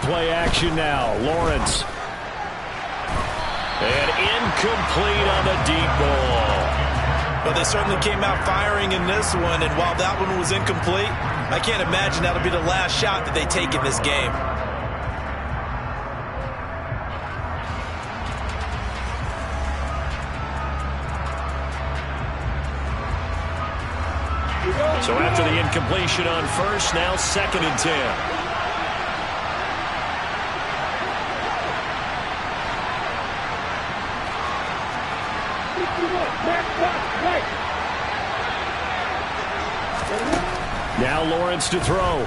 play action now. Lawrence. And incomplete on the deep ball. But they certainly came out firing in this one, and while that one was incomplete, I can't imagine that'll be the last shot that they take in this game. So after the incompletion on first, now 2nd and 10. Now Lawrence to throw.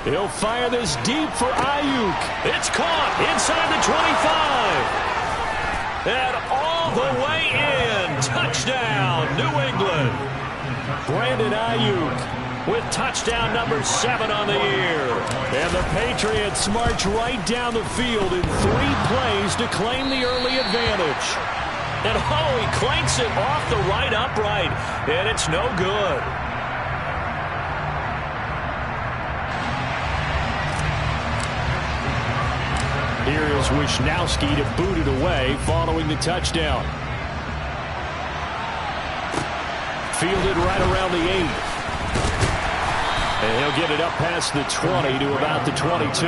He'll fire this deep for Ayuk. It's caught inside the 25. And all the way in. Touchdown, New England. Brandon Ayuk with touchdown number 7 on the year. And the Patriots march right down the field in 3 plays to claim the early advantage. And he clanks it off the right upright. And it's no good. Here is Wisnowski to boot it away following the touchdown. Fielded right around the 8. And he'll get it up past the 20 to about the 22.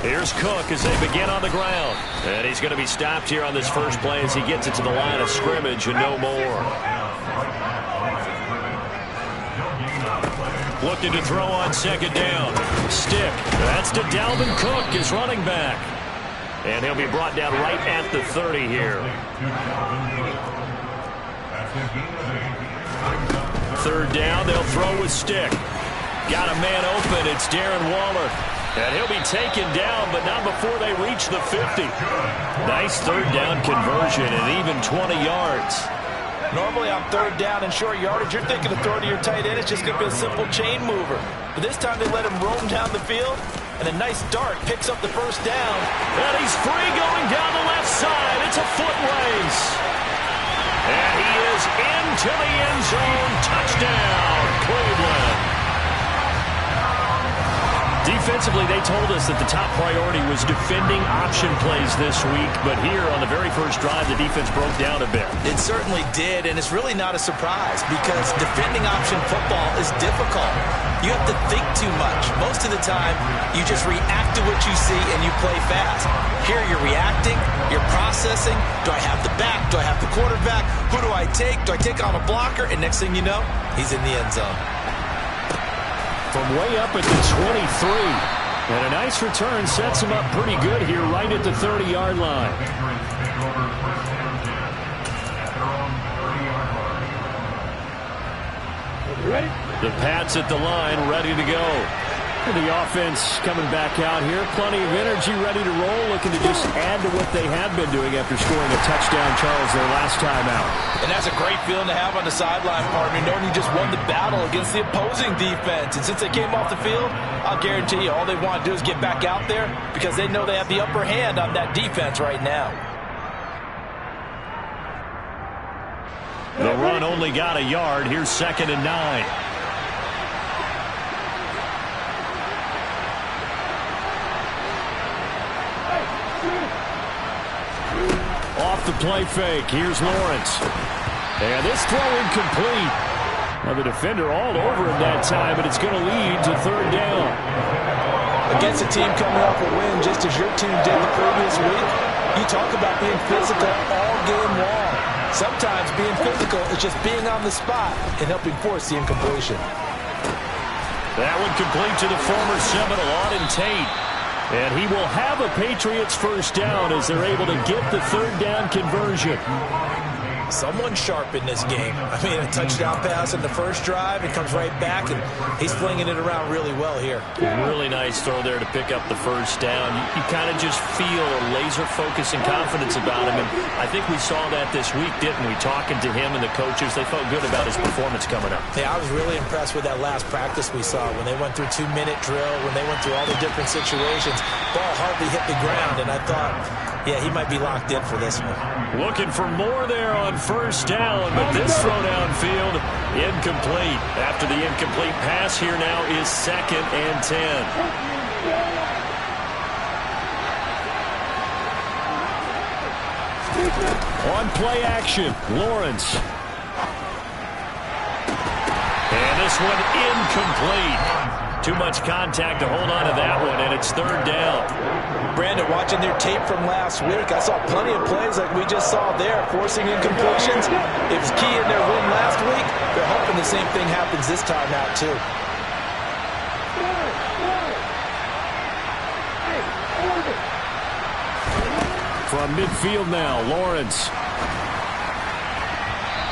Here's Cook as they begin on the ground. And he's going to be stopped here on this first play as he gets it to the line of scrimmage and no more. Looking to throw on 2nd down. Stick. That's to Dalvin Cook, his running back. And he'll be brought down right at the 30 here. 3rd down, they'll throw with Stick. Got a man open. It's Darren Waller. And he'll be taken down, but not before they reach the 50. Nice 3rd down conversion and even 20 yards. Normally on 3rd down and short yardage, you're thinking of throwing to your tight end. It's just going to be a simple chain mover. But this time they let him roam down the field, and a nice dart picks up the 1st down. And he's free going down the left side. It's a foot race. And he is into the end zone. Touchdown, Cleveland. Defensively, they told us that the top priority was defending option plays this week, but here on the very first drive, the defense broke down a bit. It certainly did, and it's really not a surprise because defending option football is difficult. You have to think too much. Most of the time, you just react to what you see and you play fast. Here, you're reacting, you're processing. Do I have the back? Do I have the quarterback? Who do I take? Do I take on a blocker? And next thing you know, he's in the end zone. From way up at the 23. And a nice return sets him up pretty good here right at the 30-yard line. Ready? The Pats at the line, ready to go. And the offense coming back out here. Plenty of energy, ready to roll, looking to just add to what they have been doing after scoring a touchdown, Charles, their last time out. And that's a great feeling to have on the sideline, partner, knowing you just won the battle against the opposing defense. And since they came off the field, I'll guarantee you all they want to do is get back out there because they know they have the upper hand on that defense right now. The run only got a yard. Here's 2nd and 9. Off the play fake. Here's Lawrence. And this throw incomplete. Now the defender all over him that time, but it's going to lead to 3rd down. Against a team coming off a win just as your team did the previous week, you talk about being physical all game long. Sometimes being physical is just being on the spot and helping force the incompletion. That one complete to the former Seminole, Auden Tate. And he will have a Patriots 1st down as they're able to get the 3rd down conversion. Someone sharp in this game. I mean, a touchdown pass in the first drive. It comes right back, and he's flinging it around really well here. Really nice throw there to pick up the first down. You kind of just feel a laser focus and confidence about him, and I think we saw that this week, didn't we? Talking to him and the coaches, they felt good about his performance coming up. Yeah, I was really impressed with that last practice we saw when they went through 2-minute drill, when they went through all the different situations. Ball hardly hit the ground, and I thought, yeah, he might be locked in for this one. Looking for more there on first down, but this throw downfield, incomplete. After the incomplete pass, here now is 2nd and 10. On play action, Lawrence. And this one incomplete. Too much contact to hold on to that one, and it's 3rd down. Brandon, watching their tape from last week, I saw plenty of plays like we just saw there, forcing incompletions. It was key in their win last week. They're hoping the same thing happens this time out, too. From midfield now, Lawrence.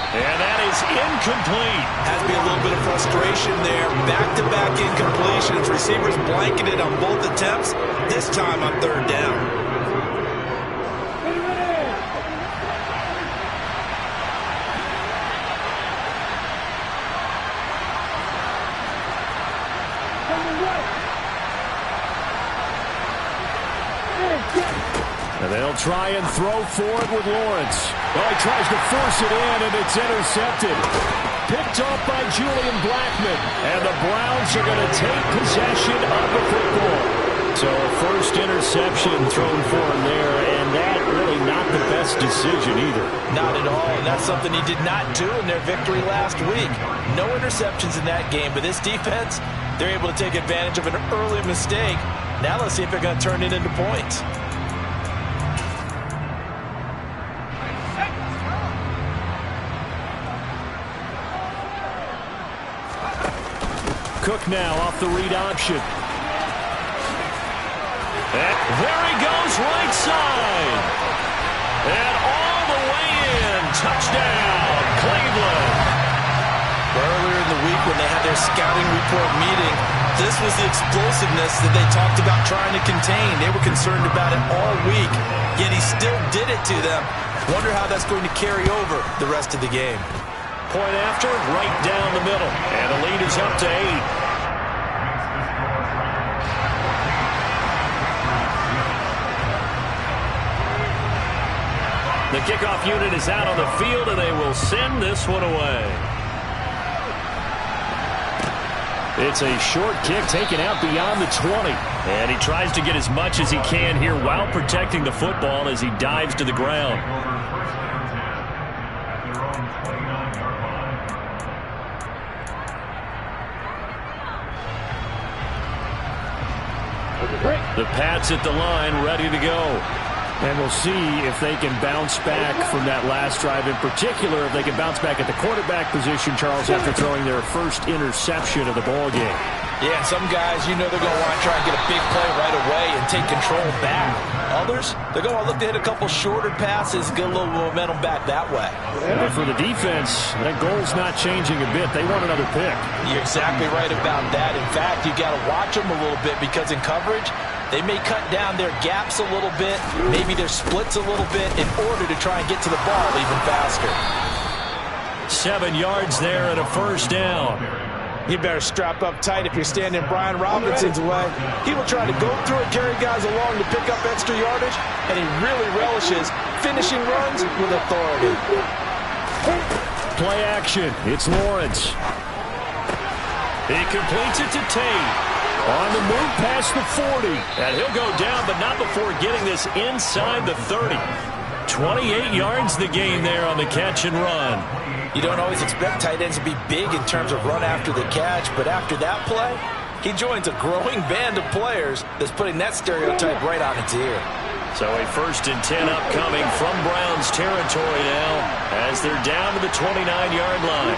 And that is incomplete. Has to be a little bit of frustration there. Back-to-back incompletions. Receivers blanketed on both attempts. This time on 3rd down. And they'll try and throw forward with Lawrence. Well, he tries to force it in, and it's intercepted. Picked off by Julian Blackmon. And the Browns are going to take possession of the football. So a first interception thrown for him there, and that really not the best decision either. Not at all, and that's something he did not do in their victory last week. No interceptions in that game, but this defense, they're able to take advantage of an early mistake. Now let's see if they're going to turn it into points. Cook now off the read option. And there he goes, right side. And all the way in. Touchdown, Cleveland. Earlier in the week when they had their scouting report meeting, this was the explosiveness that they talked about trying to contain. They were concerned about it all week, yet he still did it to them. Wonder how that's going to carry over the rest of the game. Point after, right down the middle. And the lead is up to 8. The kickoff unit is out on the field, and they will send this one away. It's a short kick taken out beyond the 20. And he tries to get as much as he can here while protecting the football as he dives to the ground. The Pats at the line, ready to go. And we'll see if they can bounce back from that last drive. In particular, if they can bounce back at the quarterback position, Charles, after throwing their first interception of the ball game. Yeah, some guys, you know they're going to want to try and get a big play right away and take control back. Others, they're going to look to hit a couple shorter passes, get a little momentum back that way. And for the defense, that goal's not changing a bit. They want another pick. You're exactly right about that. In fact, you got to watch them a little bit because in coverage, they may cut down their gaps a little bit, maybe their splits a little bit in order to try and get to the ball even faster. 7 yards there and a first down. You better strap up tight if you're standing Brian Robinson's way. He will try to go through and carry guys along to pick up extra yardage, and he really relishes finishing runs with authority. Play action. It's Lawrence. He completes it to Tate. On the move past the 40. And he'll go down, but not before getting this inside the 30. 28 yards the gain there on the catch and run. You don't always expect tight ends to be big in terms of run after the catch, but after that play, he joins a growing band of players that's putting that stereotype right on its ear. So a 1st and 10 upcoming from Browns territory now as they're down to the 29-yard line.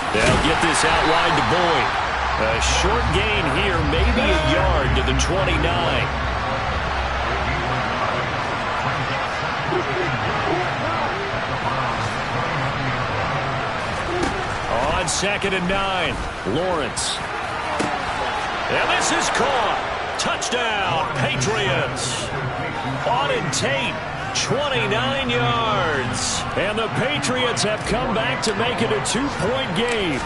They'll get this out wide to Boyd. A short gain here, maybe a yard to the 29. 2nd and 9. Lawrence. And this is caught. Touchdown, Patriots. Auden Tate, 29 yards. And the Patriots have come back to make it a 2-point game.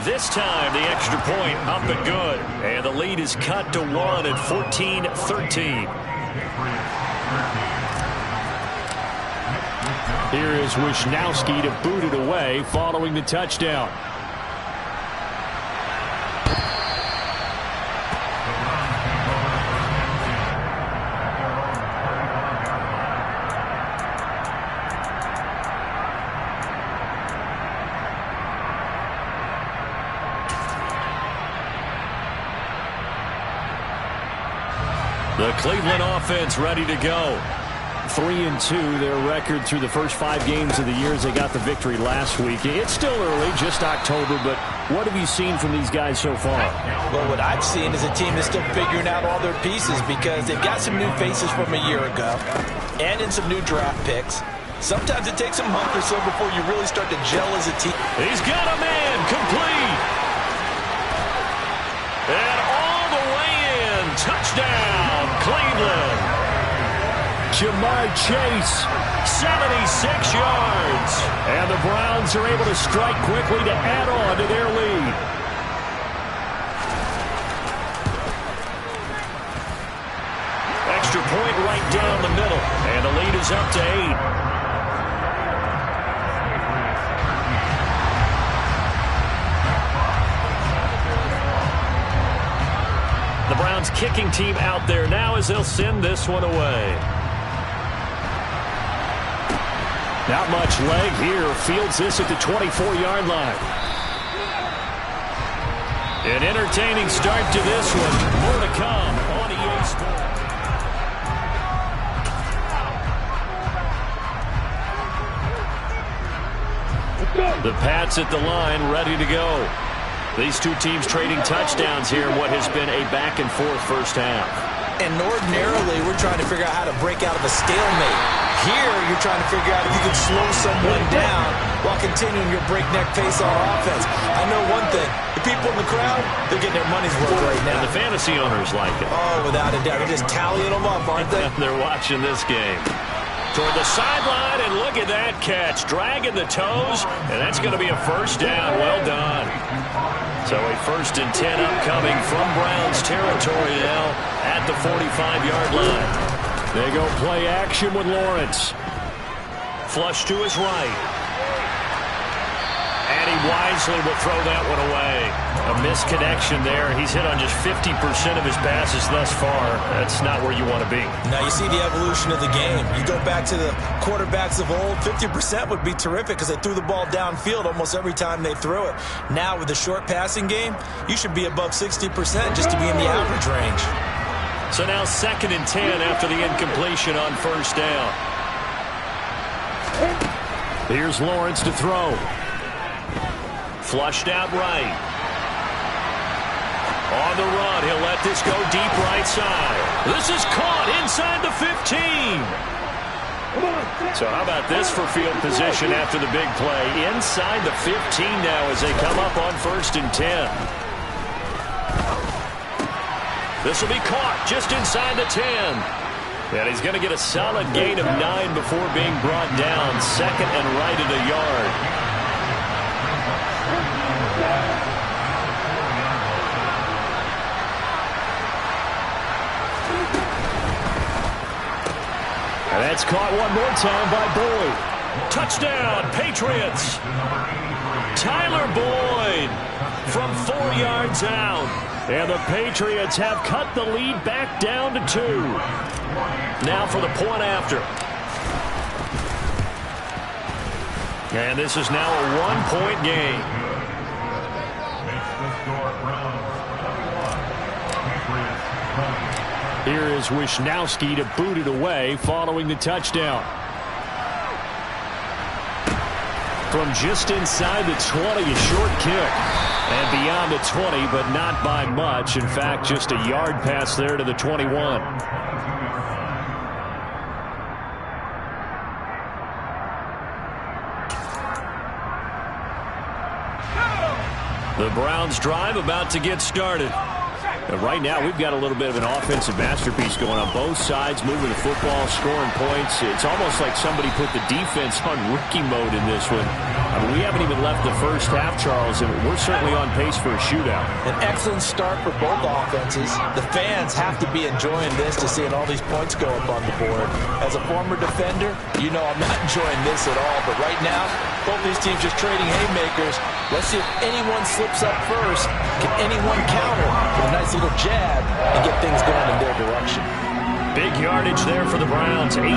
This time, the extra point up and good. And the lead is cut to 1 at 14-13. Here is Wisnowski to boot it away following the touchdown. The Cleveland offense ready to go. 3-2, their record through the first 5 games of the year as they got the victory last week. It's still early, just October, but what have you seen from these guys so far? Well, what I've seen is a team that's still figuring out all their pieces because they've got some new faces from a year ago and in some new draft picks. Sometimes it takes a month or so before you really start to gel as a team. He's got a man complete. And all the way in. Touchdown, Cleveland. Jamar Chase, 76 yards. And the Browns are able to strike quickly to add on to their lead. Extra point right down the middle. And the lead is up to 8. The Browns kicking team out there now as they'll send this one away. Not much leg here. Fields this at the 24-yard line. An entertaining start to this one. More to come on EA Sports. The Pats at the line, ready to go. These two teams trading touchdowns here in what has been a back-and-forth first half. And ordinarily, we're trying to figure out how to break out of a stalemate. Here, you're trying to figure out if you can slow someone down while continuing your breakneck pace on offense. I know one thing. The people in the crowd, they're getting their money's worth right now. And the fantasy owners like it. Oh, without a doubt. They're just tallying them up, aren't they? They're watching this game. Toward the sideline, and look at that catch. Dragging the toes, and that's going to be a first down. Well done. So a 1st and 10 upcoming from Browns territory now at the 45-yard line. They go play action with Lawrence. Flush to his right. And he wisely will throw that one away. A misconnection there. He's hit on just 50% of his passes thus far. That's not where you want to be. Now you see the evolution of the game. You go back to the quarterbacks of old, 50% would be terrific because they threw the ball downfield almost every time they threw it. Now with the short passing game, you should be above 60% just to be in the average range. So now 2nd and 10 after the incompletion on first down. Here's Lawrence to throw. Flushed out right. On the run, he'll let this go deep right side. This is caught inside the 15. So how about this for field position after the big play? Inside the 15 now as they come up on 1st and 10. This will be caught just inside the 10. And he's going to get a solid gain of 9 before being brought down. 2nd and right at a yard. And that's caught one more time by Boyd. Touchdown, Patriots. Tyler Boyd from 4 yards out. And the Patriots have cut the lead back down to 2. Now for the point after. And this is now a 1-point game. Here is Wisnowski to boot it away following the touchdown. From just inside the 20, a short kick. And beyond the 20, but not by much. In fact, just a yard pass there to the 21. The Browns drive about to get started. And right now, we've got a little bit of an offensive masterpiece going on both sides, moving the football, scoring points. It's almost like somebody put the defense on rookie mode in this one. I mean, we haven't even left the first half, Charles, and we're certainly on pace for a shootout. An excellent start for both offenses. The fans have to be enjoying this to seeing all these points go up on the board. As a former defender, you know I'm not enjoying this at all, but right now, both these teams just trading haymakers. Let's see if anyone slips up first. Can anyone counter with a nice little jab and get things going in their direction? Big yardage there for the Browns, 18.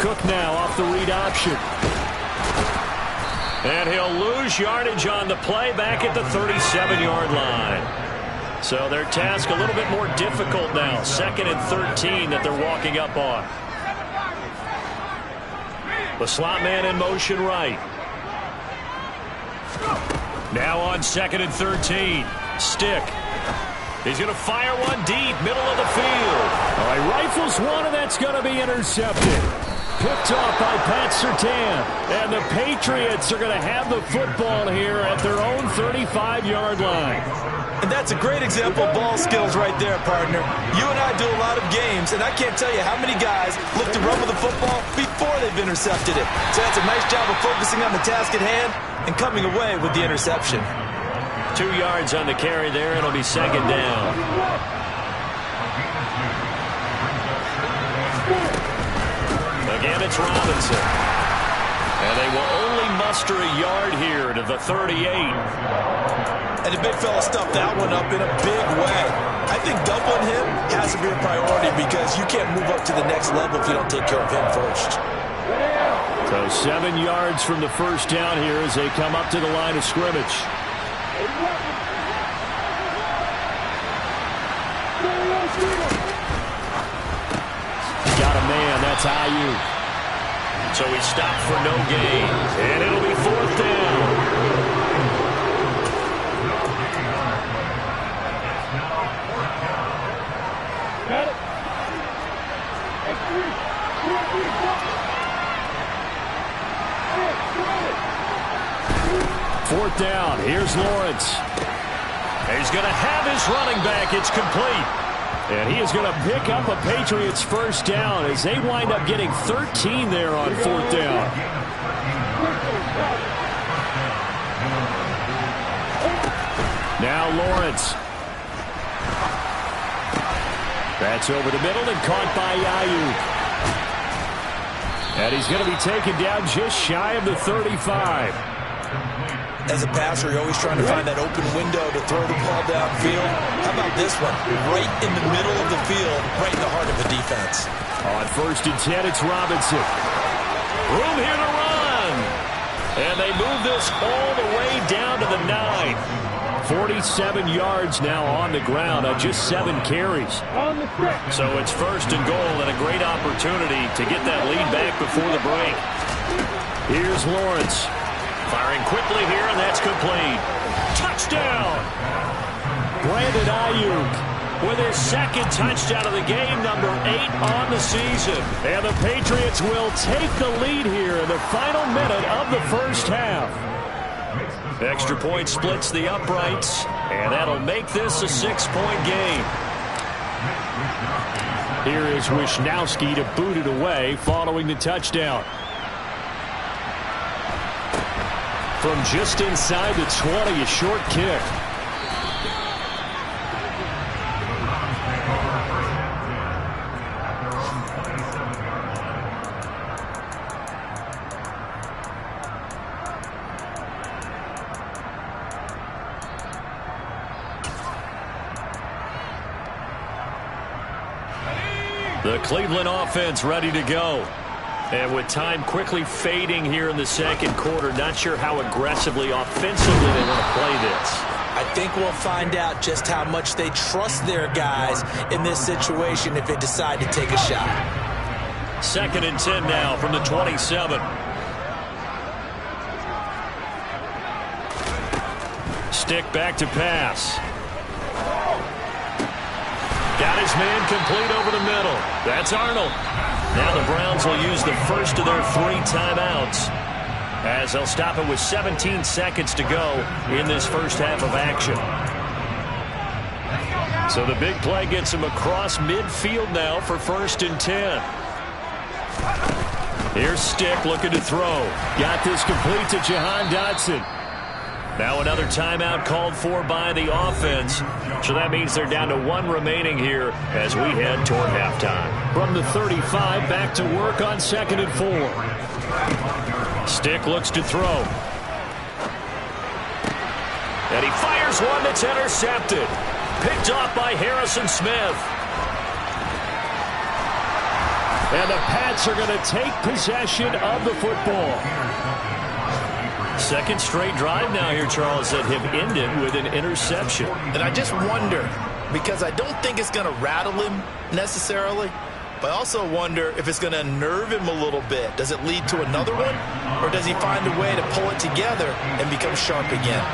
Cook now off the read option. And he'll lose yardage on the play back at the 37-yard line. So their task a little bit more difficult now. 2nd and 13 that they're walking up on. The slot man in motion right. Now on 2nd and 13. Stick. He's going to fire one deep, middle of the field. All right, rifles one, and that's going to be intercepted. Picked off by Pat Surtain. And the Patriots are going to have the football here at their own 35-yard line. And that's a great example of ball skills right there, partner. You and I do a lot of games, and I can't tell you how many guys look to run with the football before they've intercepted it. So that's a nice job of focusing on the task at hand and coming away with the interception. 2 yards on the carry there. It'll be 2nd down. Again, it's Robinson. And they will only muster a yard here to the 38. And the big fella stuffed that one up in a big way. I think doubling him has to be a priority because you can't move up to the next level if you don't take care of him first. So 7 yards from the first down here as they come up to the line of scrimmage. Got a man, that's Ayuk. So he stopped for no gain. And it'll be 4th down. Fourth down. Here's Lawrence. He's going to have his running back. It's complete. And he is going to pick up a Patriots first down as they wind up getting 13 there on 4th down. Now Lawrence. That's over the middle and caught by Ayuk. And he's going to be taken down just shy of the 35. As a passer, you're always trying to find that open window to throw the ball downfield. How about this one? Right in the middle of the field, right in the heart of the defense. On 1st and 10, it's Robinson. Room here to run. And they move this all the way down to the 9. 47 yards now on the ground on just 7 carries. So it's 1st and goal and a great opportunity to get that lead back before the break. Here's Lawrence. Firing quickly here, and that's complete. Touchdown! Brandon Ayuk with his 2nd touchdown of the game, number 8 on the season. And the Patriots will take the lead here in the final minute of the first half. Extra point splits the uprights, and that'll make this a 6-point game. Here is Wisnowski to boot it away following the touchdown. From just inside the 20, a short kick. The Cleveland offense ready to go. And with time quickly fading here in the 2nd quarter, not sure how aggressively, offensively they want to play this. I think we'll find out just how much they trust their guys in this situation if they decide to take a shot. 2nd and 10 now from the 27. Stick back to pass. Got his man complete over the middle. That's Arnold. Now the Browns will use the first of their 3 timeouts, as they'll stop it with 17 seconds to go in this first half of action. So the big play gets him across midfield now for 1st and 10. Here's Stick looking to throw. Got this complete to Jahan Dotson. Now another timeout called for by the offense. So that means they're down to 1 remaining here as we head toward halftime. From the 35, back to work on 2nd and 4. Stick looks to throw. And he fires one that's intercepted. Picked off by Harrison Smith. And the Pats are going to take possession of the football. Second straight drive now here, Charles, that have ended with an interception. And I just wonder, because I don't think it's going to rattle him necessarily, but I also wonder if it's going to unnerve him a little bit. Does it lead to another one? Or does he find a way to pull it together and become sharp again?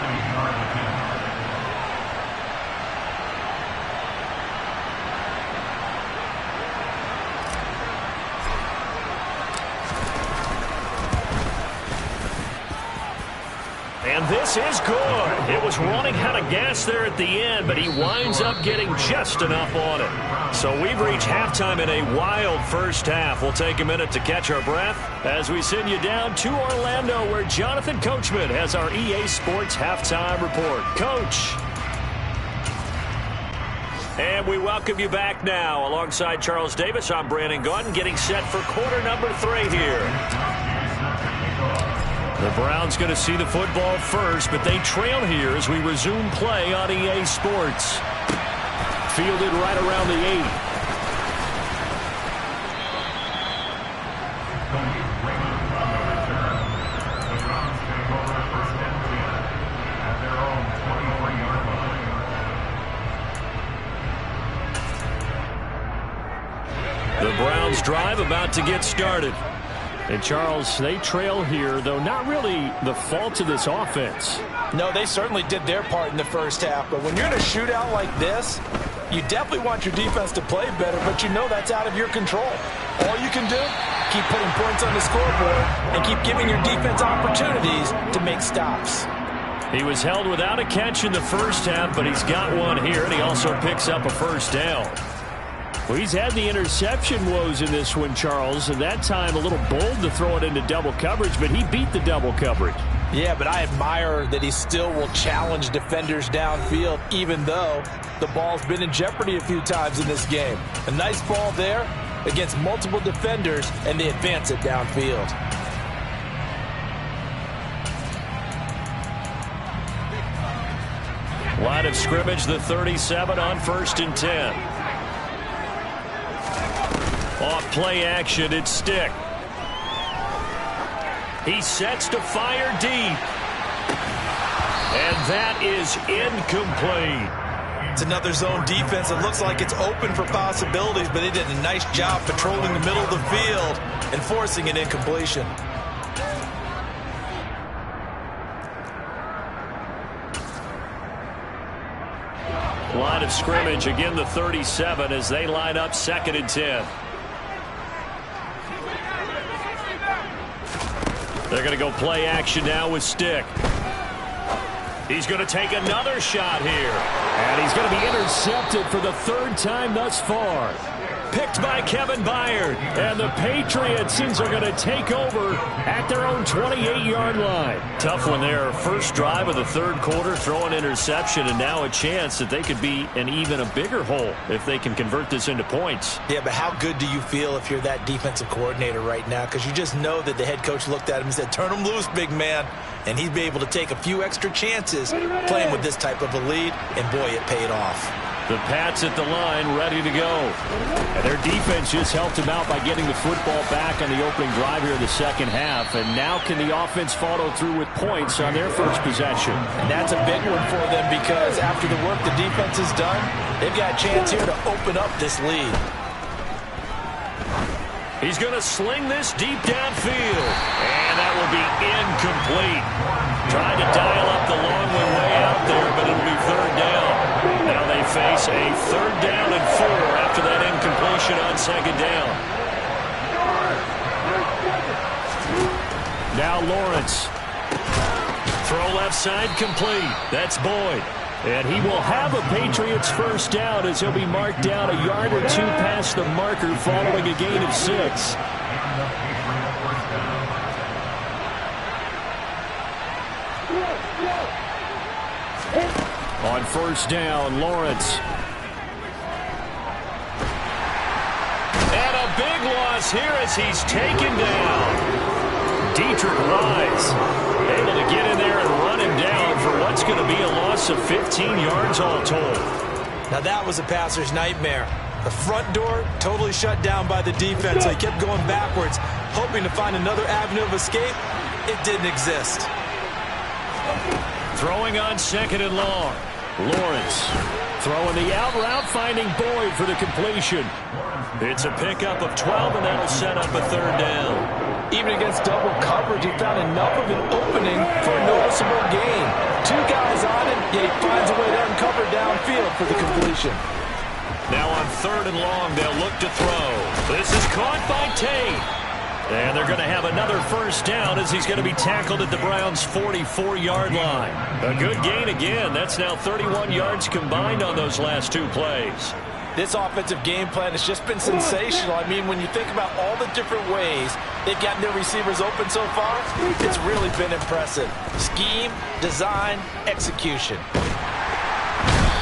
And this is good. It was running out of gas there at the end, but he winds up getting just enough on it. So we've reached halftime in a wild first half. We'll take a minute to catch our breath as we send you down to Orlando, where Jonathan Coachman has our EA Sports halftime report. Coach. And we welcome you back now. Alongside Charles Davis, I'm Brandon Gaudin, getting set for quarter number 3 here. The Browns going to see the football first, but they trail here as we resume play on EA Sports. Fielded right around the 8. The Browns drive about to get started. And, Charles, they trail here, though not really the fault of this offense. No, they certainly did their part in the first half. But when you're in a shootout like this, you definitely want your defense to play better, but you know that's out of your control. All you can do, keep putting points on the scoreboard and keep giving your defense opportunities to make stops. He was held without a catch in the first half, but he's got one here, and he also picks up a first down. Well, he's had the interception woes in this one, Charles, and that time a little bold to throw it into double coverage, but he beat the double coverage. Yeah, but I admire that he still will challenge defenders downfield, even though the ball's been in jeopardy a few times in this game. A nice ball there against multiple defenders, and they advance it downfield. Line of scrimmage, the 37 on 1st and 10. Off play action, it's Stick. He sets to fire deep. And that is incomplete. It's another zone defense. It looks like it's open for possibilities, but they did a nice job patrolling the middle of the field and forcing an incompletion. Line of scrimmage, again the 37 as they line up 2nd and 10. They're going to go play action now with Stick. He's going to take another shot here. And he's going to be intercepted for the 3rd time thus far. Picked by Kevin Byard. And the Patriots are going to take over at their own 28-yard line. Tough one there. First drive of the 3rd quarter, throw an interception, and now a chance that they could be in even a bigger hole if they can convert this into points. Yeah, but how good do you feel if you're that defensive coordinator right now? Because you just know that the head coach looked at him and said, turn him loose, big man. And he'd be able to take a few extra chances playing with this type of a lead, and boy, it paid off. The Pats at the line, ready to go. And their defense just helped them out by getting the football back on the opening drive here in the second half. And now can the offense follow through with points on their first possession? And that's a big one for them because after the work the defense has done, they've got a chance here to open up this lead. He's going to sling this deep downfield. And that will be incomplete. Tried to dial up the long one way out there, but it'll be 3rd down. Now they face a 3rd down and 4 after that incompletion on 2nd down. Now Lawrence. Throw left side complete. That's Boyd. And he will have a Patriots first down as he'll be marked down a yard or two past the marker following a gain of 6. On first down, Lawrence. And a big loss here as he's taken down. Dietrich Wise able to get in there and run him down for what's going to be a loss of 15 yards all told. Now that was a passer's nightmare. The front door totally shut down by the defense. So he kept going backwards, hoping to find another avenue of escape. It didn't exist. Throwing on second and long. Lawrence throwing the out route, finding Boyd for the completion. It's a pickup of 12, and that'll set up a third down. Even against double coverage, he found enough of an opening for a noticeable gain. 2 guys on him, yet he finds a way to uncover downfield for the completion. Now on third and long, they'll look to throw. This is caught by Tate. And they're going to have another first down as he's going to be tackled at the Browns' 44-yard line. A good gain again. That's now 31 yards combined on those last 2 plays. This offensive game plan has just been sensational. I mean, when you think about all the different ways they've gotten their receivers open so far, it's really been impressive. Scheme, design, execution.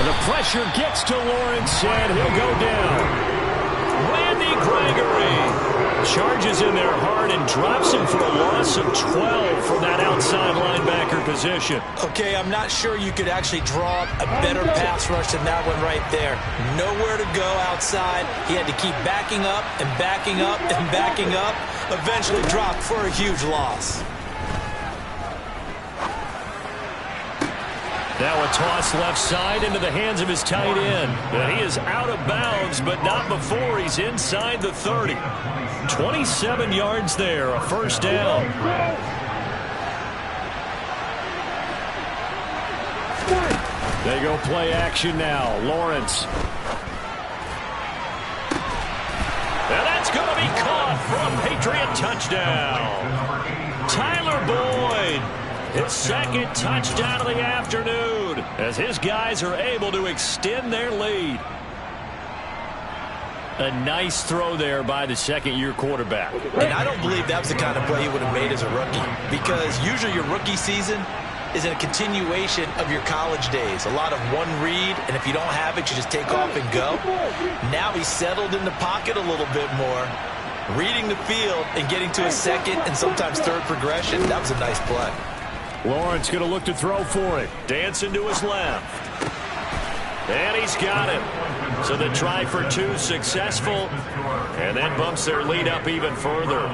The pressure gets to Lawrence, and he'll go down. Randy Gregory charges in there hard and drops him for a loss of 12 from that outside linebacker position. Okay, I'm not sure you could actually draw a better pass rush than that one right there. Nowhere to go outside. He had to keep backing up and backing up and backing up. Eventually dropped for a huge loss. Now a toss left side into the hands of his tight end. And he is out of bounds, but not before he's inside the 30. 27 yards there, a first down. They go play action now. Lawrence. And that's going to be caught for a Patriot touchdown. Tyler Boyd. His second touchdown of the afternoon as his guys are able to extend their lead. A nice throw there by the second-year quarterback. And I don't believe that was the kind of play he would have made as a rookie, because usually your rookie season is a continuation of your college days. A lot of one read, and if you don't have it, you just take off and go. Now he's settled in the pocket a little bit more, reading the field and getting to a second and sometimes third progression. That was a nice play. Lawrence going to look to throw for it. Dancing to his left. And he's got it. So the try for 2 successful. And that bumps their lead up even further.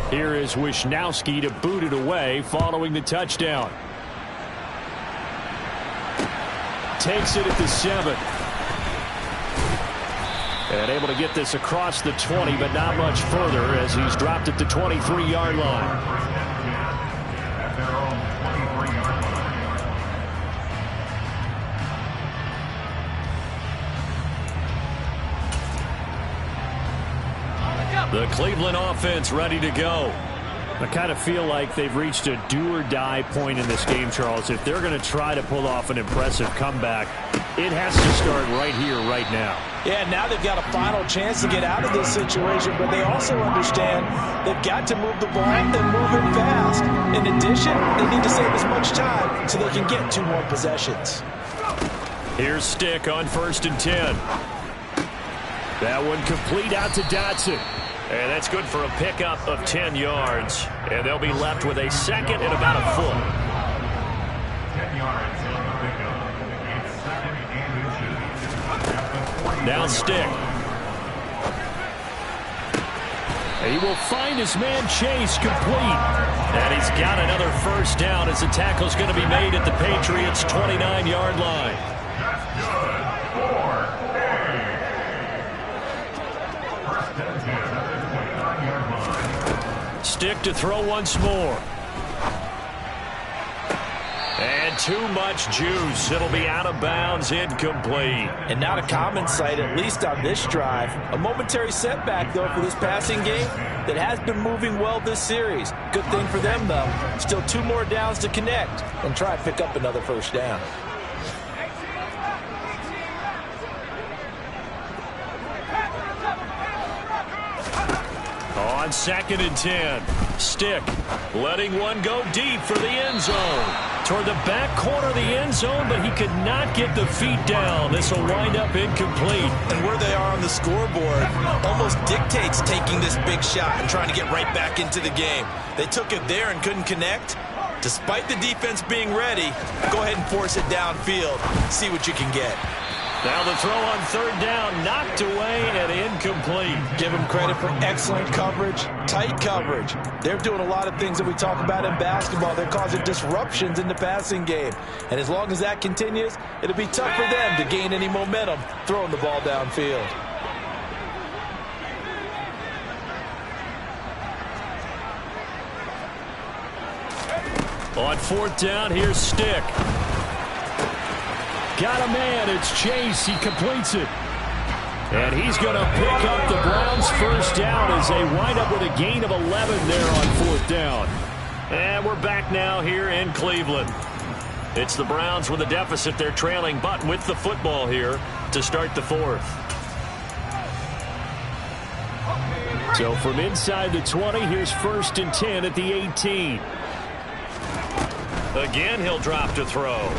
Here is Wishnowski to boot it away following the touchdown. Takes it at the 7. And able to get this across the 20, but not much further as he's dropped at the 23-yard line. The Cleveland offense ready to go. I kind of feel like they've reached a do-or-die point in this game, Charles. If they're going to try to pull off an impressive comeback, it has to start right here, right now. Yeah, now they've got a final chance to get out of this situation, but they also understand they've got to move the ball and move it fast. In addition, they need to save as much time so they can get 2 more possessions. Here's Stick on 1st and 10. That one complete out to Dotson. And that's good for a pickup of 10 yards. And they'll be left with a second and about a foot. 10 yards on the pickup. It's second and 2. Now Stick. He will find his man Chase complete. And he's got another first down as the tackle's going to be made at the Patriots' 29-yard line. That's good. 4. First and 10 at the 29-yard line. Stick to throw once more. And too much juice. It'll be out of bounds, incomplete. And not a common sight, at least on this drive. A momentary setback, though, for this passing game that has been moving well this series. Good thing for them, though. Still 2 more downs to connect and try and pick up another first down. On 2nd and 10, Stick letting one go deep for the end zone. Toward the back corner of the end zone, but he could not get the feet down. This will wind up incomplete. And where they are on the scoreboard almost dictates taking this big shot and trying to get right back into the game. They took it there and couldn't connect. Despite the defense being ready, go ahead and force it downfield. See what you can get. Now the throw on 3rd down, knocked away and incomplete. Give them credit for excellent coverage, tight coverage. They're doing a lot of things that we talk about in basketball. They're causing disruptions in the passing game. And as long as that continues, it'll be tough for them to gain any momentum throwing the ball downfield. On 4th down, here's Stick. Got a man, it's Chase, he completes it. And he's going to pick up the Browns' first down as they wind up with a gain of 11 there on 4th down. And we're back now here in Cleveland. It's the Browns with a deficit. They're trailing, but with the football here to start the 4th. So from inside the 20, here's 1st and 10 at the 18. Again, he'll drop to throw.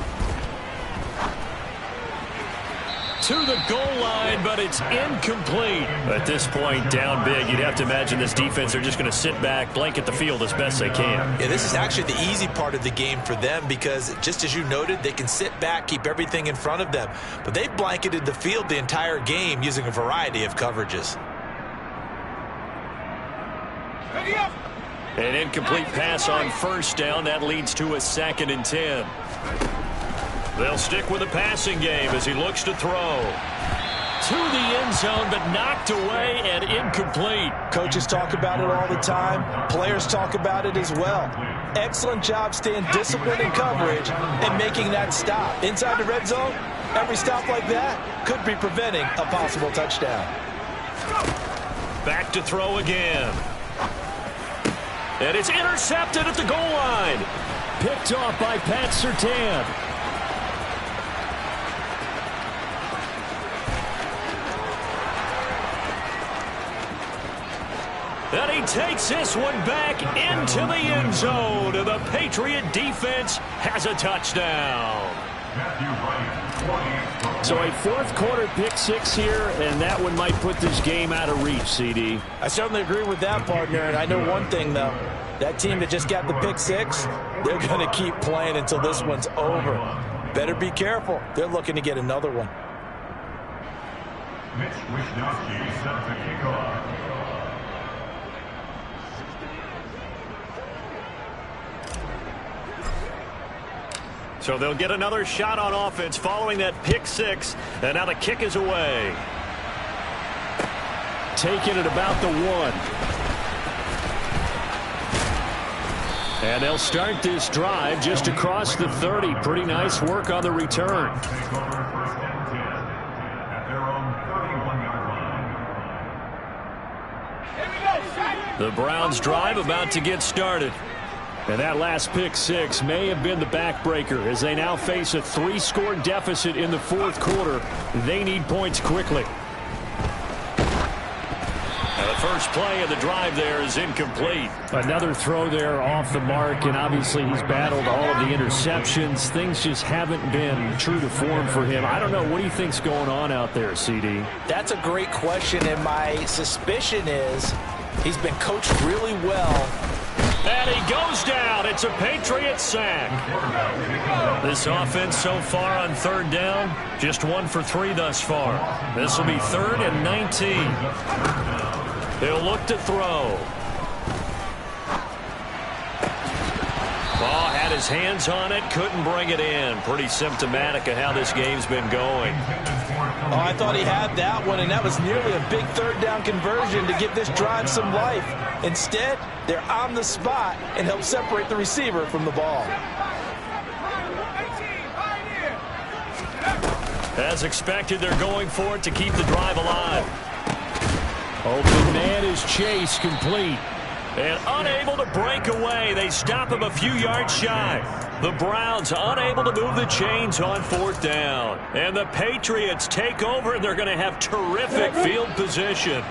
To the goal line, but it's incomplete. At this point, down big, you'd have to imagine this defense are just going to sit back, blanket the field as best they can. Yeah, this is actually the easy part of the game for them because, just as you noted, they can sit back, keep everything in front of them. But they've blanketed the field the entire game using a variety of coverages. An incomplete pass on 1st down. That leads to a 2nd and 10. They'll stick with the passing game as he looks to throw. To the end zone, but knocked away and incomplete. Coaches talk about it all the time. Players talk about it as well. Excellent job staying disciplined in coverage and making that stop. Inside the red zone, every stop like that could be preventing a possible touchdown. Back to throw again. And it's intercepted at the goal line. Picked off by Pat Surtain. And he takes this one back into the end zone. And the Patriot defense has a touchdown. So a 4th quarter pick 6 here, and that one might put this game out of reach, CD. I certainly agree with that, partner. And I know one thing, though. That team that just got the pick 6, they're going to keep playing until this one's over. Better be careful. They're looking to get another one. Mitch Wishnowsky set to kick off. So they'll get another shot on offense following that pick 6. And now the kick is away. Taking it about the 1. And they'll start this drive just across the 30. Pretty nice work on the return. Take over 1st and 10 at their own 31-yard line. The Browns drive about to get started. And that last pick 6 may have been the backbreaker as they now face a 3-score deficit in the 4th quarter. They need points quickly. And the first play of the drive there is incomplete. Another throw there off the mark, and obviously he's battled all of the interceptions. Things just haven't been true to form for him. I don't know. What do you think's going on out there, CD? That's a great question, and my suspicion is he's been coached really well. And he goes down. It's a Patriot sack. This offense so far on 3rd down, just 1 for 3 thus far. This will be 3rd and 19. He'll look to throw. Ball had his hands on it, couldn't bring it in. Pretty symptomatic of how this game's been going. Oh, I thought he had that one, and that was nearly a big 3rd down conversion to give this drive some life. Instead, they're on the spot and help separate the receiver from the ball. As expected, they're going for it to keep the drive alive. Open man is chased complete. And unable to break away. They stop him a few yards shy. The Browns unable to move the chains on 4th down. And the Patriots take over, and they're going to have terrific field position.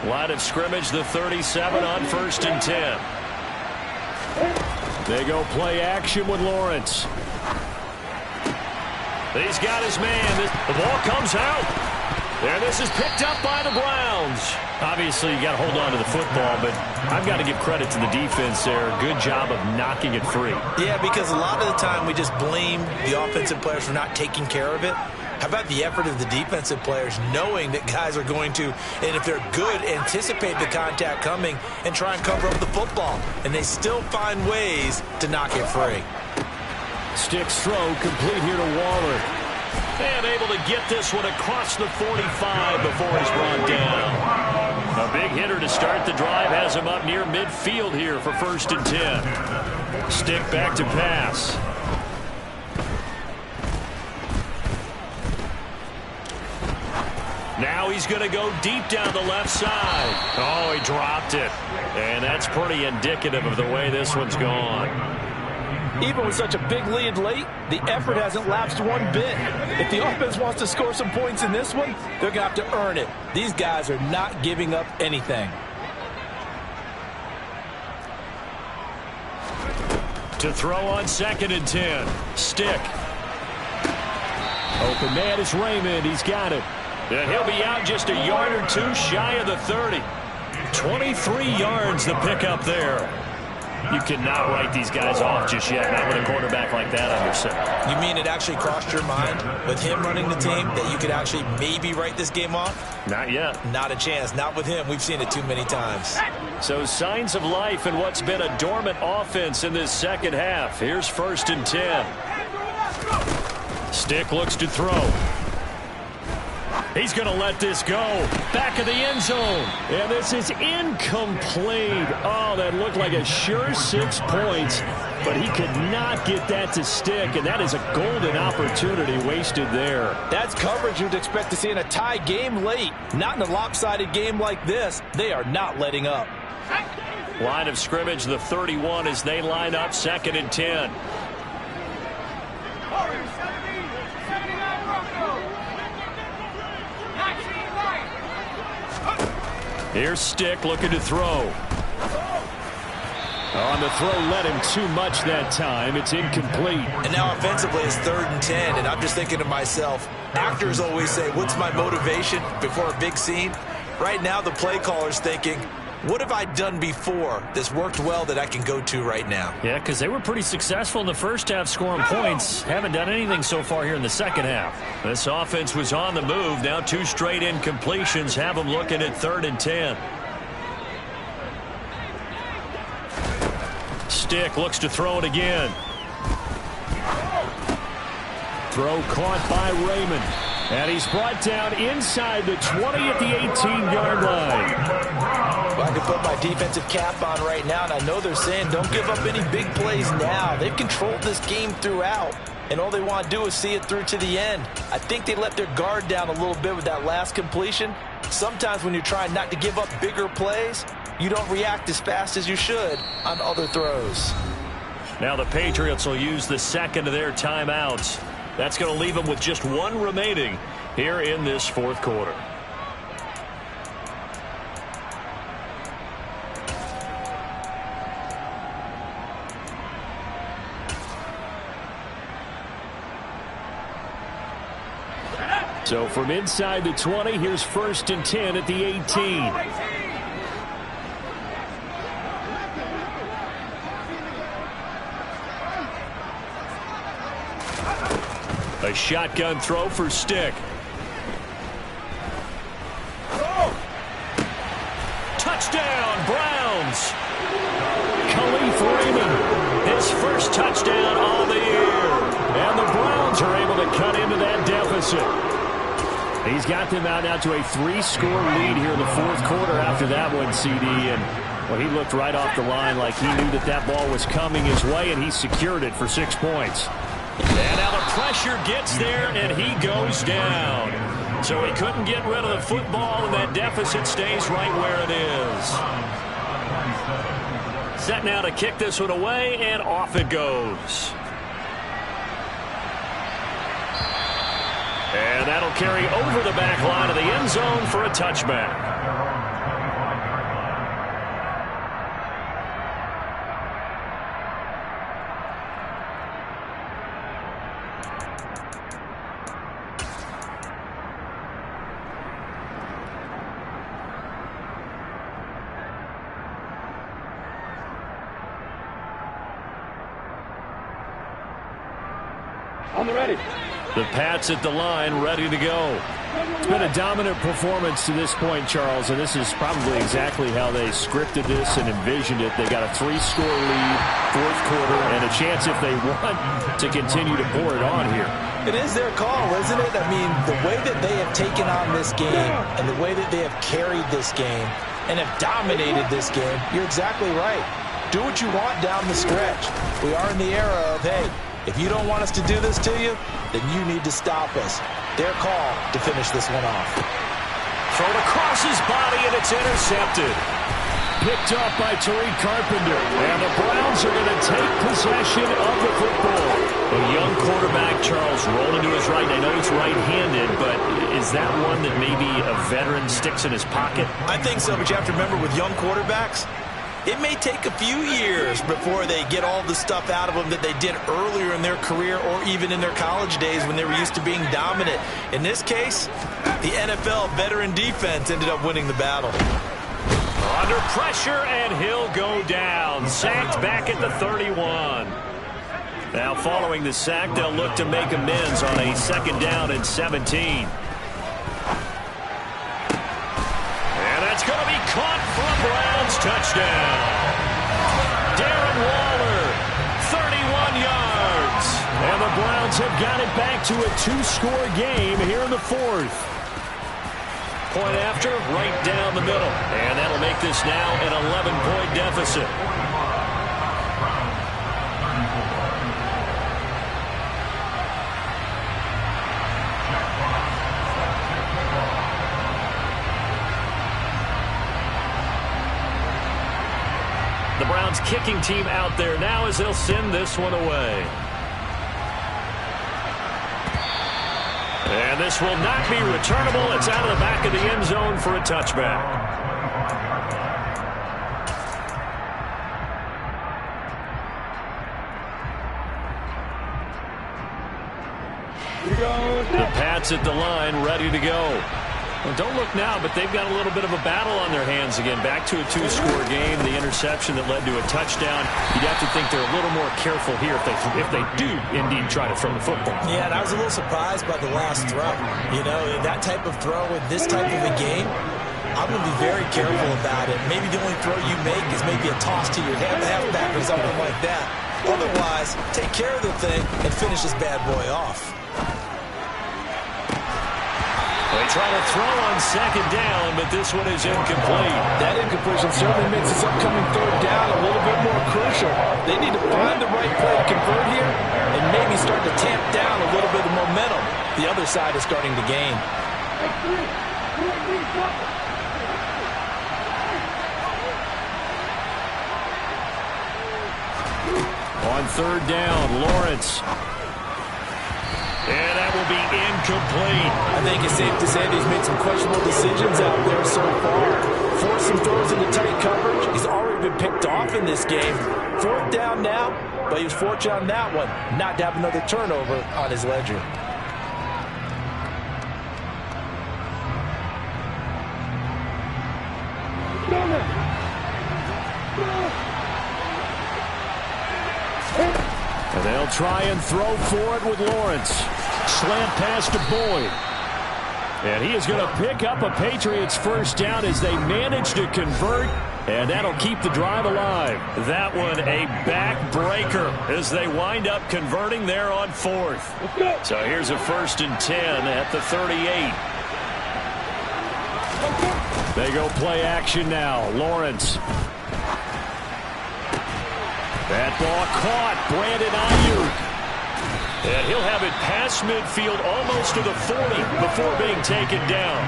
Line of scrimmage, the 37 on 1st and 10. They go play action with Lawrence. He's got his man. The ball comes out. And this is picked up by the Browns. Obviously, you got to hold on to the football, but I've got to give credit to the defense there. Good job of knocking it free. Yeah, because a lot of the time we just blame the offensive players for not taking care of it. How about the effort of the defensive players knowing that guys are going to, and if they're good, anticipate the contact coming and try and cover up the football. And they still find ways to knock it free. Sticks throw complete here to Waller. And able to get this one across the 45 before he's brought down. A big hitter to start the drive has him up near midfield here for 1st and 10. Stick back to pass. Now he's going to go deep down the left side. Oh, he dropped it. And that's pretty indicative of the way this one's gone. Even with such a big lead late, the effort hasn't lapsed one bit. If the offense wants to score some points in this one, they're going to have to earn it. These guys are not giving up anything. To throw on 2nd and 10. Stick. Open man is Raymond. He's got it. And he'll be out just a yard or two shy of the 30. 23 yards the pickup there. You cannot write these guys off just yet, not with a quarterback like that under center. You mean it actually crossed your mind with him running the team that you could actually maybe write this game off? Not yet. Not a chance. Not with him. We've seen it too many times. So signs of life in what's been a dormant offense in this second half. Here's 1st and 10. Stick looks to throw. He's going to let this go. Back of the end zone. And this is incomplete. Oh, that looked like a sure 6 points. But he could not get that to stick. And that is a golden opportunity wasted there. That's coverage you'd expect to see in a tie game late. Not in a lopsided game like this. They are not letting up. Line of scrimmage, the 31 as they line up 2nd and 10. Here's Stick looking to throw. On the throw, let him too much that time. It's incomplete. And now offensively it's 3rd and 10. And I'm just thinking to myself, actors always say, what's my motivation before a big scene? Right now the play caller's thinking, what have I done before that's worked well that I can go to right now? Yeah, because they were pretty successful in the first half scoring points. Haven't done anything so far here in the second half. This offense was on the move. Now 2 straight incompletions have them looking at 3rd and 10. Stick looks to throw it again. Throw caught by Raymond. And he's brought down inside the 20 at the 18-yard line. Well, I can put my defensive cap on right now, and I know they're saying don't give up any big plays now. They've controlled this game throughout, and all they want to do is see it through to the end. I think they let their guard down a little bit with that last completion. Sometimes when you're trying not to give up bigger plays, you don't react as fast as you should on other throws. Now the Patriots will use the second of their timeouts. That's going to leave them with just 1 remaining here in this 4th quarter. So from inside the 20, here's 1st and 10 at the 18. A shotgun throw for Stick. Touchdown, Browns. Khalif Raymond, his first touchdown on the year. And the Browns are able to cut into that deficit. He's got them out now to a 3-score lead here in the 4th quarter after that one, CD. And well, he looked right off the line like he knew that that ball was coming his way, and he secured it for 6 points. And now the pressure gets there, and he goes down. So he couldn't get rid of the football, and that deficit stays right where it is. Set now to kick this one away, and off it goes. And that'll carry over the back line of the end zone for a touchback. The Pats at the line, ready to go. It's been a dominant performance to this point, Charles, and this is probably exactly how they scripted this and envisioned it. They got a 3-score lead, fourth quarter, and a chance if they want to continue to pour it on here. It is their call, isn't it? I mean, the way that they have taken on this game and the way that they have carried this game and have dominated this game, you're exactly right. Do what you want down the stretch. We are in the era of, hey, if you don't want us to do this to you, then you need to stop us. Their call to finish this one off. Thrown across his body, and it's intercepted. Picked up by Tariq Carpenter. And the Browns are going to take possession of the football. A young quarterback, Charles, rolling to his right. I know he's right-handed, but is that one that maybe a veteran sticks in his pocket? I think so, but you have to remember with young quarterbacks, it may take a few years before they get all the stuff out of them that they did earlier in their career or even in their college days when they were used to being dominant. In this case, the NFL veteran defense ended up winning the battle. Under pressure, and he'll go down. Sacked back at the 31. Now following the sack, they'll look to make amends on a 2nd down and 17. And that's going to be caught from Browns. Touchdown. Darren Waller, 31 yards. And the Browns have got it back to a 2-score game here in the 4th. Point after, right down the middle. And that'll make this now an 11-point deficit. The Browns kicking team out there now as they'll send this one away. And this will not be returnable. It's out of the back of the end zone for a touchback. The Pats at the line, ready to go. Well, don't look now, but they've got a little bit of a battle on their hands again. Back to a 2-score game. The interception that led to a touchdown. You'd have to think they're a little more careful here if they do indeed try to throw the football. Yeah, and I was a little surprised by the last throw. You know, that type of throw in this type of a game, I'm going to be very careful about it. Maybe the only throw you make is maybe a toss to your halfback or something like that. Otherwise, take care of the thing and finish this bad boy off. They try to throw on 2nd down, but this one is incomplete. That incompletion certainly makes this upcoming 3rd down a little bit more crucial. They need to find the right play to convert here and maybe start to tamp down a little bit of momentum. The other side is starting to gain. On 3rd down, Lawrence. And that will be incomplete. I think it's safe to say that he's made some questionable decisions out there so far. Forced some throws into tight coverage. He's already been picked off in this game. 4th down now, but he was fortunate on that one not to have another turnover on his ledger. And they'll try and throw for it with Lawrence. Slant pass to Boyd. And he is going to pick up a Patriots 1st down as they manage to convert. And that'll keep the drive alive. That one a backbreaker as they wind up converting there on 4th. So here's a 1st and 10 at the 38. They go play action now. Lawrence. That ball caught. Brandon Ayuk. And he'll have it past midfield almost to the 40 before being taken down.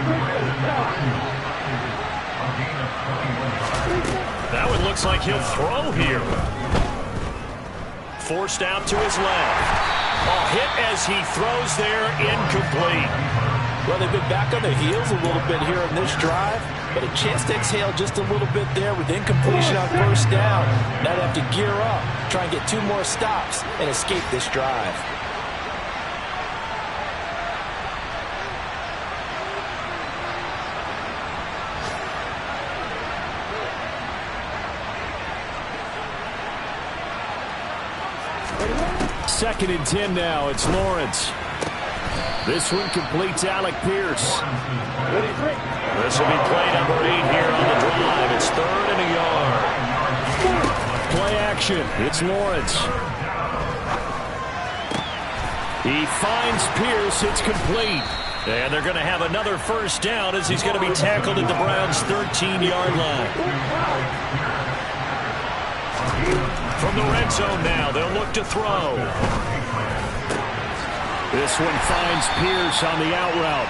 Now it looks like he'll throw here. Forced out to his left. A hit as he throws there, incomplete. Well, they've been back on their heels a little bit here in this drive, but a chance to exhale just a little bit there with incompletion on first down. Now they have to gear up, try and get 2 more stops, and escape this drive. Second and 10 now. It's Lawrence. This one completes Alec Pierce. This will be play number 8 here on the drive. It's 3rd and a yard. Play action. It's Lawrence. He finds Pierce. It's complete. And they're going to have another first down as he's going to be tackled at the Browns' 13-yard line. From the red zone now, they'll look to throw. This one finds Pierce on the out route.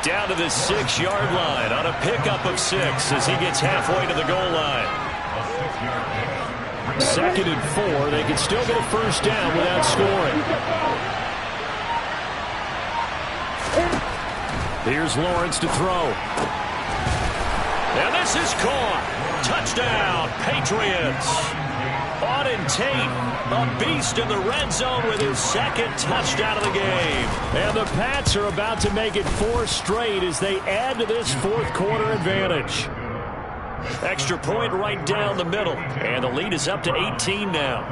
Down to the 6-yard line on a pickup of 6 as he gets halfway to the goal line. 2nd and 4. They can still get a first down without scoring. Here's Lawrence to throw. And this is caught. Touchdown, Patriots. Auden Tate, a beast in the red zone with his 2nd touchdown of the game. And the Pats are about to make it 4 straight as they add to this 4th quarter advantage. Extra point right down the middle. And the lead is up to 18 now.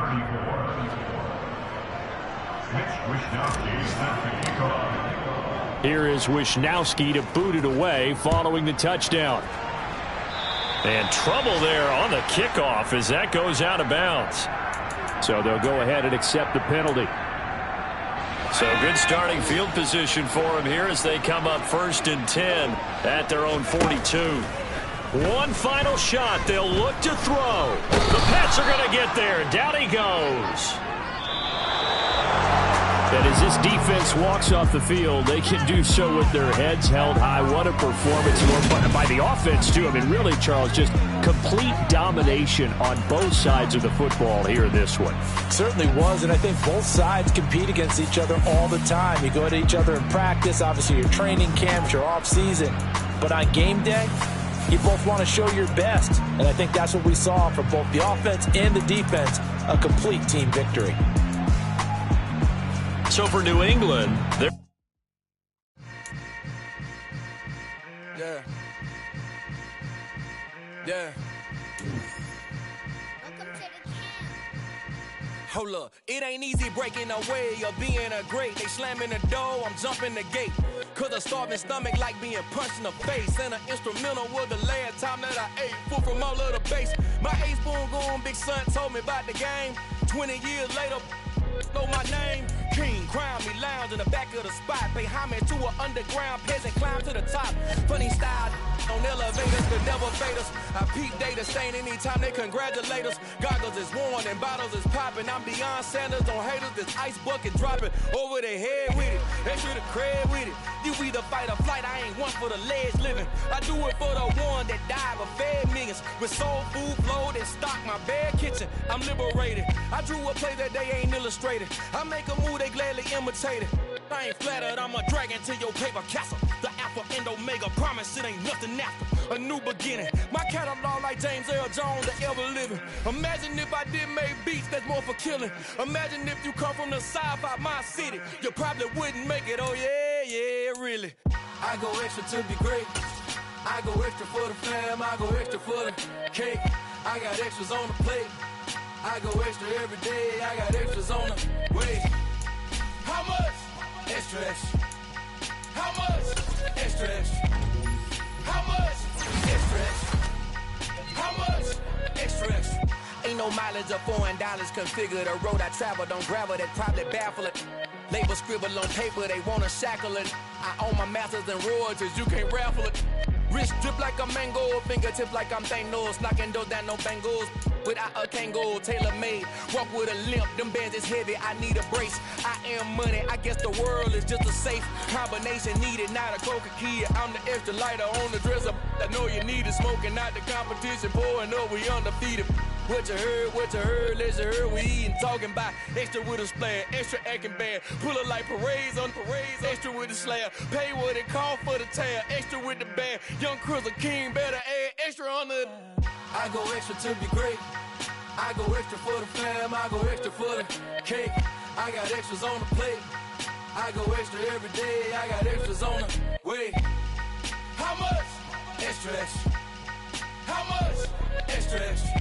Here is Wisnowski to boot it away following the touchdown. And trouble there on the kickoff as that goes out of bounds. So they'll go ahead and accept the penalty. So good starting field position for him here as they come up 1st and 10 at their own 42. One final shot. They'll look to throw. The Pats are going to get there. Down he goes. And as this defense walks off the field, they can do so with their heads held high. What a performance by the offense, too. I mean, really, Charles, just complete domination on both sides of the football here in this one. Certainly was, and I think both sides compete against each other all the time. You go to each other in practice, obviously your training camps, your off-season. But on game day, you both want to show your best. And I think that's what we saw from both the offense and the defense, a complete team victory. So for New England, they're... Yeah. Hold up, it ain't easy breaking away or being a great. They slamming the door, I'm jumping the gate. Cause a starving stomach like being punched in the face. And an instrumental was the last time that I ate food from all of the base. My A-spoon going, big son told me about the game. 20 years later, know my name. King, crown me, lounge in the back of the spot. Pay homage to an underground peasant, climb to the top. Funny style on elevators could never fade us. I peep data stain anytime they congratulate us. Goggles is worn and bottles is popping. I'm beyond Sanders on haters. This ice bucket dropping over their head with it. They should have cred with it. You either fight or flight. I ain't one for the ledge living. I do it for the one that died but fed millions. With soul food flowed and stock my bad kitchen. I'm liberated. I drew a play that they ain't illustrated. I make a move they gladly imitate it. I ain't flattered, I'm a dragon to your paper castle. The Alpha and Omega promise it ain't nothing after. A new beginning. My catalog like James Earl Jones, the ever living. Imagine if I did make beats that's more for killing. Imagine if you come from the sci-fi, my city. You probably wouldn't make it, oh yeah, really. I go extra to be great. I go extra for the fam, I go extra for the cake. I got extras on the plate. I go extra every day, I got extras on the way. How much? Extra, extra. How much? Extra, extra. How much? Extra, extra. How much? Extra, extra. Ain't no mileage of $4 configure the road I travel. Don't gravel that probably baffle it. Label scribble on paper, they wanna shackle it. I own my masters and royalties, you can't raffle it. Wrist drip like a mango, fingertip like I'm Thanos, knocking those down no bangles. without a Kangol, tailor-made. Walk with a limp, them bands is heavy, I need a brace. I am money, I guess the world is just a safe combination needed, not a coca key. I'm the extra lighter on the dresser. I know you need it, smoking out the competition, pouring up, we undefeated. What you heard, let's hear we eatin', talking about extra with a splash, extra acting bad, pull it like parades on parades, extra with the slab, pay what it cost for the tab, extra with the band, young Chris a king, better add extra on the. I go extra to be great, I go extra for the fam, I go extra for the cake, I got extras on the plate, I go extra every day, I got extras on the way. How much? Extra, extra. How much? Extra, extra.